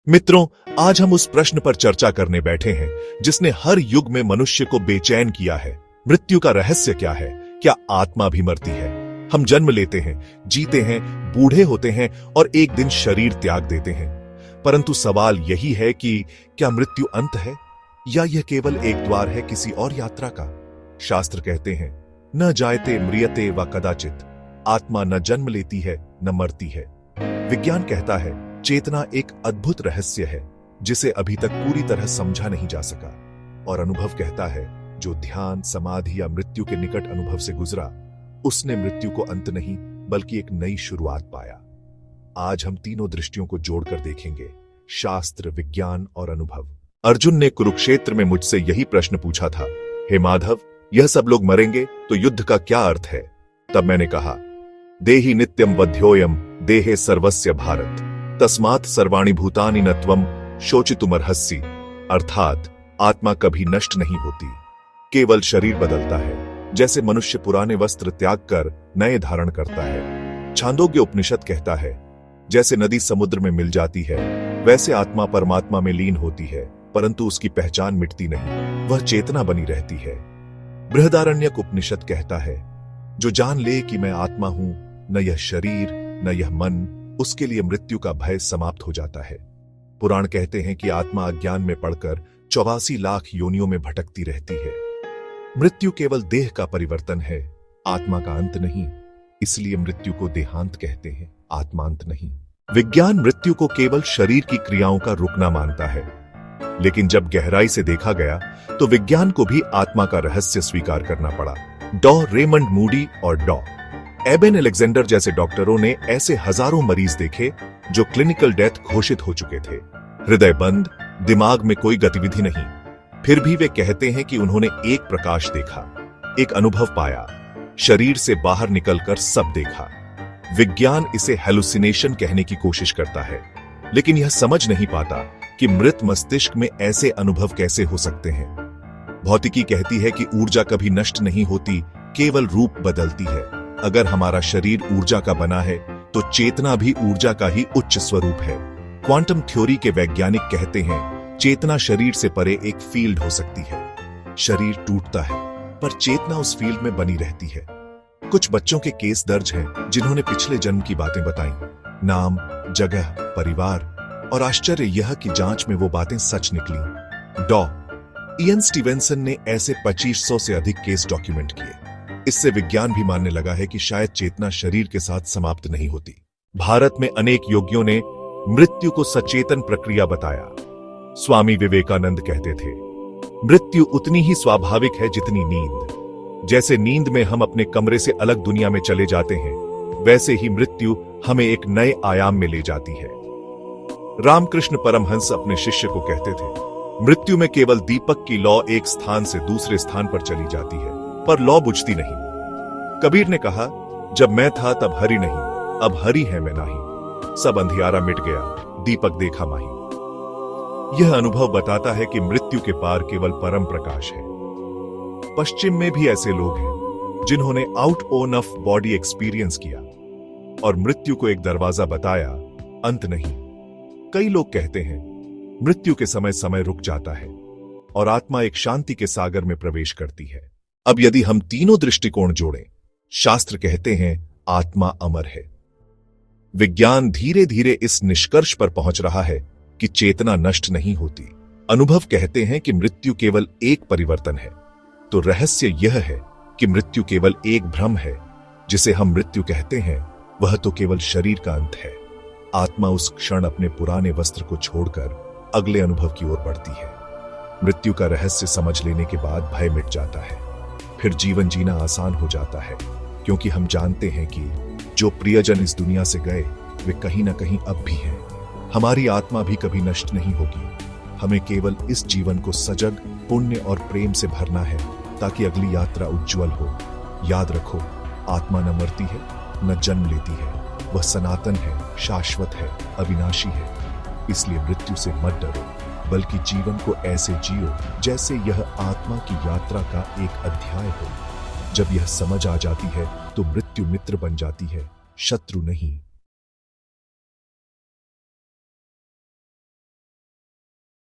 मित्रों, आज हम उस प्रश्न पर चर्चा करने बैठे हैं जिसने हर युग में मनुष्य को बेचैन किया है। मृत्यु का रहस्य क्या है? क्या आत्मा भी मरती है? हम जन्म लेते हैं, जीते हैं, बूढ़े होते हैं और एक दिन शरीर त्याग देते हैं। परंतु सवाल यही है कि क्या मृत्यु अंत है या यह केवल एक द्वार है किसी और यात्रा का? शास्त्र कहते हैं, न जायते म्रियते व कदाचित, आत्मा न जन्म लेती है न मरती है। विज्ञान कहता है चेतना एक अद्भुत रहस्य है जिसे अभी तक पूरी तरह समझा नहीं जा सका। और अनुभव कहता है जो ध्यान, समाधि या मृत्यु के निकट अनुभव से गुजरा, उसने मृत्यु को अंत नहीं बल्कि एक नई शुरुआत पाया। आज हम तीनों दृष्टियों को जोड़कर देखेंगे, शास्त्र, विज्ञान और अनुभव। अर्जुन ने कुरुक्षेत्र में मुझसे यही प्रश्न पूछा था, हे माधव, यह सब लोग मरेंगे तो युद्ध का क्या अर्थ है? तब मैंने कहा, देहि नित्यम वध्योयम देहे सर्वस्य भारत, तस्मात् सर्वाणि भूतानि न त्वं शोचितुमर्हसि। अर्थात आत्मा कभी नष्ट नहीं होती, केवल शरीर बदलता है। जैसे मनुष्य पुराने वस्त्र त्याग कर नए धारण करता है। छांदोग्य उपनिषद कहता है, जैसे नदी समुद्र में मिल जाती है वैसे आत्मा परमात्मा में लीन होती है, परंतु उसकी पहचान मिटती नहीं, वह चेतना बनी रहती है। बृहदारण्यक उपनिषद कहता है, जो जान ले कि मैं आत्मा हूं, न यह शरीर न यह मन, उसके लिए मृत्यु का भय समाप्त हो जाता है। पुराण कहते हैं कि आत्मा अज्ञान में पड़कर 84 लाख योनियों में भटकती रहती है। मृत्यु केवल देह का परिवर्तन है, आत्मा का अंत नहीं। इसलिए मृत्यु को देहांत कहते हैं, आत्मांत नहीं। विज्ञान मृत्यु को केवल शरीर की क्रियाओं का रुकना मानता है, लेकिन जब गहराई से देखा गया तो विज्ञान को भी आत्मा का रहस्य स्वीकार करना पड़ा। डॉ रेमंड मूडी और डॉ एबेन अलेक्जेंडर जैसे डॉक्टरों ने ऐसे हजारों मरीज देखे जो क्लिनिकल डेथ घोषित हो चुके थे। हृदय बंद, दिमाग में कोई गतिविधि नहीं, फिर भी वे कहते हैं कि उन्होंने एक प्रकाश देखा, एक अनुभव पाया, शरीर से बाहर निकलकर सब देखा। विज्ञान इसे हेलुसिनेशन कहने की कोशिश करता है, लेकिन यह समझ नहीं पाता कि मृत मस्तिष्क में ऐसे अनुभव कैसे हो सकते हैं। भौतिकी कहती है कि ऊर्जा कभी नष्ट नहीं होती, केवल रूप बदलती है। अगर हमारा शरीर ऊर्जा का बना है तो चेतना भी ऊर्जा का ही उच्च स्वरूप है। क्वांटम थ्योरी के वैज्ञानिक कहते हैं चेतना शरीर से परे एक फील्ड हो सकती है। शरीर टूटता है पर चेतना उस फील्ड में बनी रहती है। कुछ बच्चों के केस दर्ज हैं जिन्होंने पिछले जन्म की बातें बताई, नाम, जगह, परिवार, और आश्चर्य यह कि जांच में वो बातें सच निकली। डॉ इयन स्टीवेंसन ने ऐसे 2500 से अधिक केस डॉक्यूमेंट किए। इससे विज्ञान भी मानने लगा है कि शायद चेतना शरीर के साथ समाप्त नहीं होती। भारत में अनेक योगियों ने मृत्यु को सचेतन प्रक्रिया बताया। स्वामी विवेकानंद कहते थे, मृत्यु उतनी ही स्वाभाविक है जितनी नींद। जैसे नींद में हम अपने कमरे से अलग दुनिया में चले जाते हैं, वैसे ही मृत्यु हमें एक नए आयाम में ले जाती है। रामकृष्ण परमहंस अपने शिष्य को कहते थे, मृत्यु में केवल दीपक की लौ एक स्थान से दूसरे स्थान पर चली जाती है, पर लौ बुझती नहीं। कबीर ने कहा, जब मैं था तब हरि नहीं, अब हरि है मैं नाही। सब अंधियारा मिट गया, दीपक देखा माही। यह अनुभव बताता है कि मृत्यु के पार केवल परम प्रकाश है। पश्चिम में भी ऐसे लोग हैं जिन्होंने out own of body experience किया और मृत्यु को एक दरवाजा बताया, अंत नहीं। कई लोग कहते हैं मृत्यु के समय समय रुक जाता है और आत्मा एक शांति के सागर में प्रवेश करती है। अब यदि हम तीनों दृष्टिकोण जोड़ें, शास्त्र कहते हैं आत्मा अमर है। विज्ञान धीरे धीरे इस निष्कर्ष पर पहुंच रहा है कि चेतना नष्ट नहीं होती। अनुभव कहते हैं कि मृत्यु केवल एक परिवर्तन है। तो रहस्य यह है कि मृत्यु केवल एक भ्रम है। जिसे हम मृत्यु कहते हैं वह तो केवल शरीर का अंत है। आत्मा उस क्षण अपने पुराने वस्त्र को छोड़कर अगले अनुभव की ओर बढ़ती है। मृत्यु का रहस्य समझ लेने के बाद भय मिट जाता है, फिर जीवन जीना आसान हो जाता है, क्योंकि हम जानते हैं कि जो प्रियजन इस दुनिया से गए वे कहीं ना कहीं अब भी हैं। हमारी आत्मा भी कभी नष्ट नहीं होगी। हमें केवल इस जीवन को सजग, पुण्य और प्रेम से भरना है ताकि अगली यात्रा उज्जवल हो। याद रखो, आत्मा न मरती है न जन्म लेती है, वह सनातन है, शाश्वत है, अविनाशी है। इसलिए मृत्यु से मत डरो, बल्कि जीवन को ऐसे जियो जैसे यह आत्मा की यात्रा का एक अध्याय हो। जब यह समझ आ जाती है तो मृत्यु मित्र बन जाती है, शत्रु नहीं।